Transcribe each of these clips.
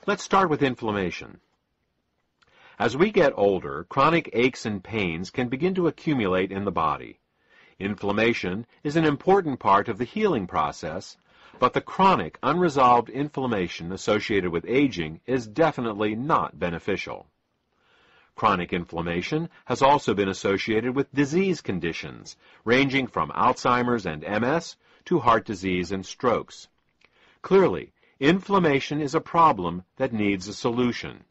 Let's start with inflammation. As we get older, chronic aches and pains can begin to accumulate in the body. Inflammation is an important part of the healing process, but the chronic, unresolved inflammation associated with aging is definitely not beneficial. Chronic inflammation has also been associated with disease conditions, ranging from Alzheimer's and MS to heart disease and strokes. Clearly, inflammation is a problem that needs a solution.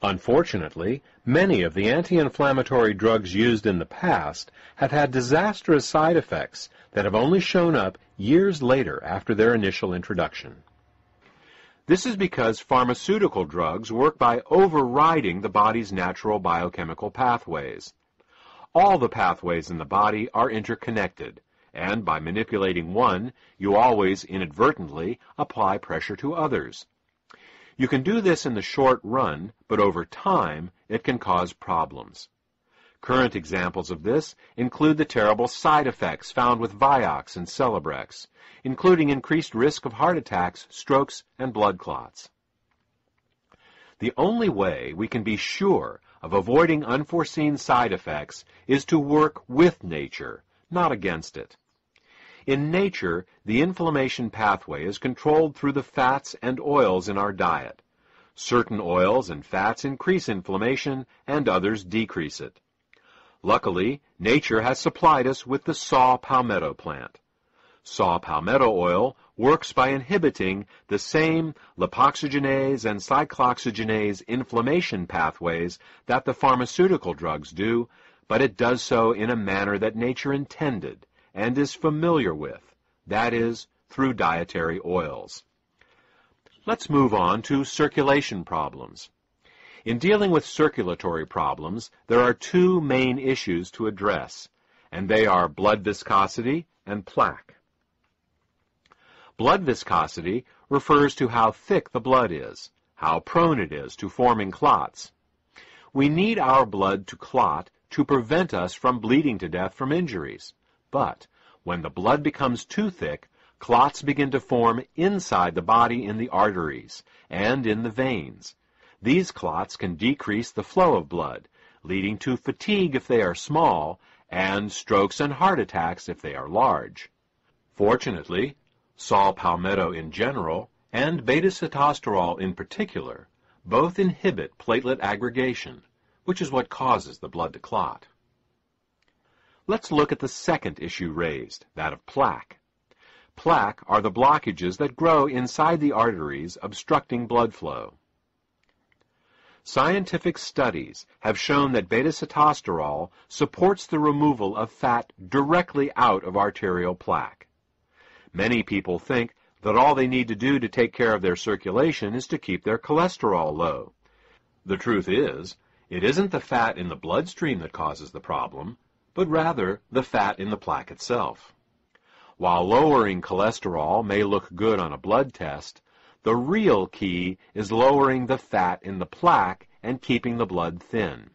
Unfortunately, many of the anti-inflammatory drugs used in the past have had disastrous side effects that have only shown up years later after their initial introduction. This is because pharmaceutical drugs work by overriding the body's natural biochemical pathways. All the pathways in the body are interconnected, and by manipulating one, you always inadvertently apply pressure to others. You can do this in the short run, but over time, it can cause problems. Current examples of this include the terrible side effects found with Vioxx and Celebrex, including increased risk of heart attacks, strokes, and blood clots. The only way we can be sure of avoiding unforeseen side effects is to work with nature, not against it. In nature, the inflammation pathway is controlled through the fats and oils in our diet. Certain oils and fats increase inflammation, and others decrease it. Luckily, nature has supplied us with the saw palmetto plant. Saw palmetto oil works by inhibiting the same lipoxygenase and cyclooxygenase inflammation pathways that the pharmaceutical drugs do, but it does so in a manner that nature intended and is familiar with, that is, through dietary oils. Let's move on to circulation problems. In dealing with circulatory problems, there are two main issues to address, and they are blood viscosity and plaque. Blood viscosity refers to how thick the blood is, how prone it is to forming clots. We need our blood to clot to prevent us from bleeding to death from injuries. But when the blood becomes too thick, clots begin to form inside the body in the arteries and in the veins. These clots can decrease the flow of blood, leading to fatigue if they are small, and strokes and heart attacks if they are large. Fortunately, saw palmetto in general, and beta-sitosterol in particular, both inhibit platelet aggregation, which is what causes the blood to clot. Let's look at the second issue raised, that of plaque. Plaque are the blockages that grow inside the arteries, obstructing blood flow. Scientific studies have shown that beta-sitosterol supports the removal of fat directly out of arterial plaque. Many people think that all they need to do to take care of their circulation is to keep their cholesterol low. The truth is, it isn't the fat in the bloodstream that causes the problem, but rather the fat in the plaque itself. While lowering cholesterol may look good on a blood test, the real key is lowering the fat in the plaque and keeping the blood thin.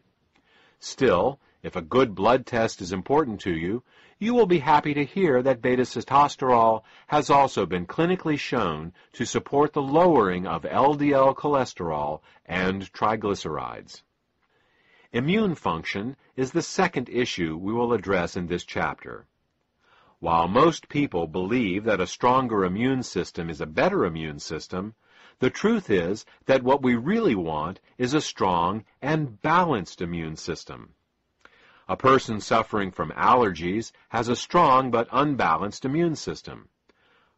Still, if a good blood test is important to you, you will be happy to hear that beta-sitosterol has also been clinically shown to support the lowering of LDL cholesterol and triglycerides. Immune function is the second issue we will address in this chapter. While most people believe that a stronger immune system is a better immune system, the truth is that what we really want is a strong and balanced immune system. A person suffering from allergies has a strong but unbalanced immune system.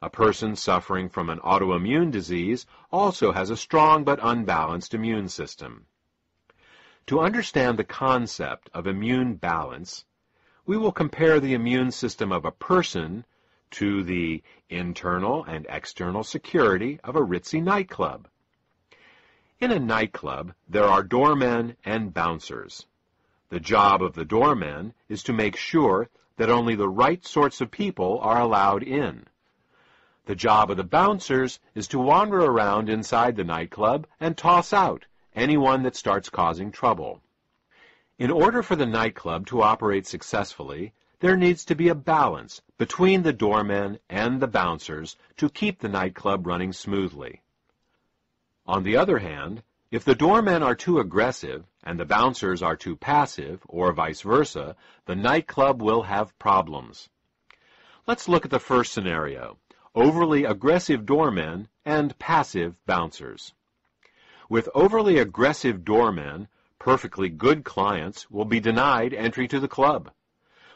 A person suffering from an autoimmune disease also has a strong but unbalanced immune system. To understand the concept of immune balance, we will compare the immune system of a person to the internal and external security of a ritzy nightclub. In a nightclub, there are doormen and bouncers. The job of the doormen is to make sure that only the right sorts of people are allowed in. The job of the bouncers is to wander around inside the nightclub and toss out anyone that starts causing trouble. In order for the nightclub to operate successfully, there needs to be a balance between the doormen and the bouncers to keep the nightclub running smoothly. On the other hand, if the doormen are too aggressive and the bouncers are too passive, or vice versa, the nightclub will have problems. Let's look at the first scenario: overly aggressive doormen and passive bouncers. With overly aggressive doormen, perfectly good clients will be denied entry to the club.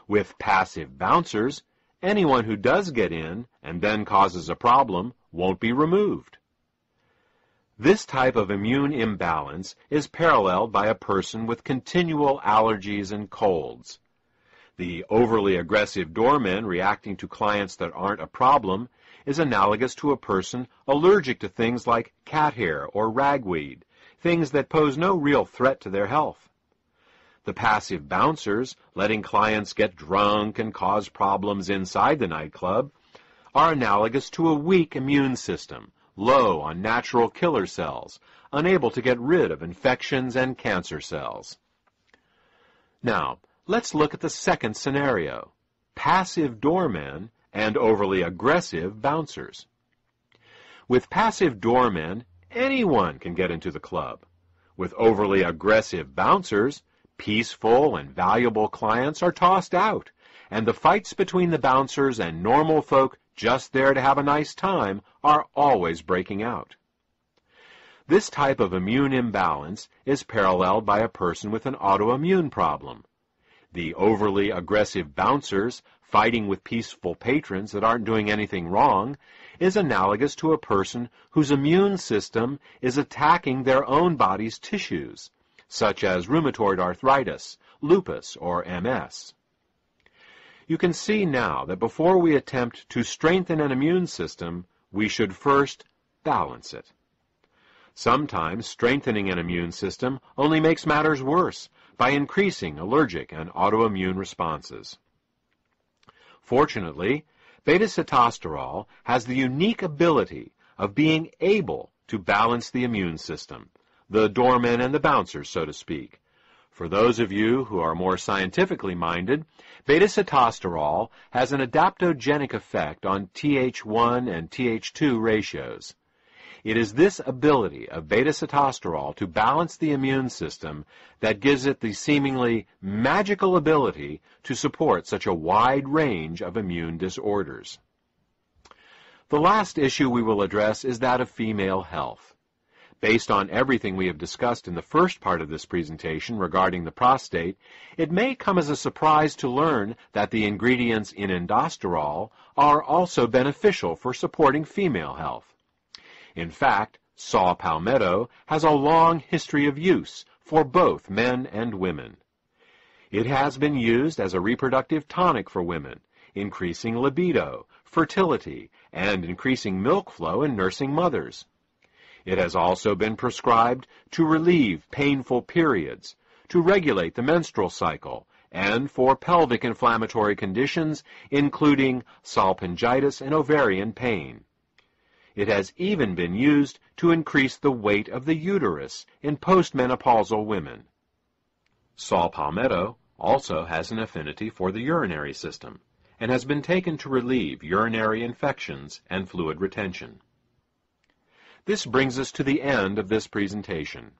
With passive bouncers, anyone who does get in and then causes a problem won't be removed. This type of immune imbalance is paralleled by a person with continual allergies and colds. The overly aggressive doormen reacting to clients that aren't a problem is analogous to a person allergic to things like cat hair or ragweed, things that pose no real threat to their health. The passive bouncers, letting clients get drunk and cause problems inside the nightclub, are analogous to a weak immune system, low on natural killer cells, unable to get rid of infections and cancer cells. Now, let's look at the second scenario: passive doormen and overly aggressive bouncers. With passive doormen, anyone can get into the club. With overly aggressive bouncers, peaceful and valuable clients are tossed out, and the fights between the bouncers and normal folk just there to have a nice time are always breaking out. This type of immune imbalance is paralleled by a person with an autoimmune problem. The overly aggressive bouncers fighting with peaceful patrons that aren't doing anything wrong is analogous to a person whose immune system is attacking their own body's tissues, such as rheumatoid arthritis, lupus, or MS. You can see now that before we attempt to strengthen an immune system, we should first balance it. Sometimes strengthening an immune system only makes matters worse by increasing allergic and autoimmune responses. Fortunately, beta-sitosterol has the unique ability of being able to balance the immune system, the doormen and the bouncers, so to speak. For those of you who are more scientifically minded, beta-sitosterol has an adaptogenic effect on Th1 and Th2 ratios. It is this ability of beta-sitosterol to balance the immune system that gives it the seemingly magical ability to support such a wide range of immune disorders. The last issue we will address is that of female health. Based on everything we have discussed in the first part of this presentation regarding the prostate, it may come as a surprise to learn that the ingredients in endosterol are also beneficial for supporting female health. In fact, saw palmetto has a long history of use for both men and women. It has been used as a reproductive tonic for women, increasing libido, fertility, and increasing milk flow in nursing mothers. It has also been prescribed to relieve painful periods, to regulate the menstrual cycle, and for pelvic inflammatory conditions, including salpingitis and ovarian pain. It has even been used to increase the weight of the uterus in postmenopausal women. Saw palmetto also has an affinity for the urinary system, and has been taken to relieve urinary infections and fluid retention. This brings us to the end of this presentation.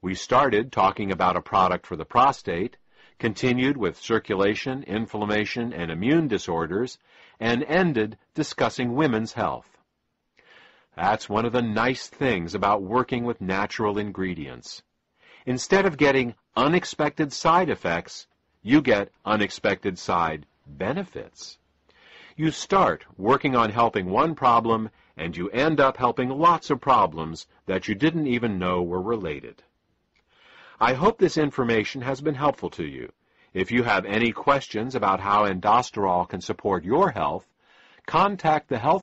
We started talking about a product for the prostate, continued with circulation, inflammation, and immune disorders, and ended discussing women's health. That's one of the nice things about working with natural ingredients. Instead of getting unexpected side effects, you get unexpected side benefits. You start working on helping one problem, and you end up helping lots of problems that you didn't even know were related. I hope this information has been helpful to you. If you have any questions about how endosterol can support your health, contact the health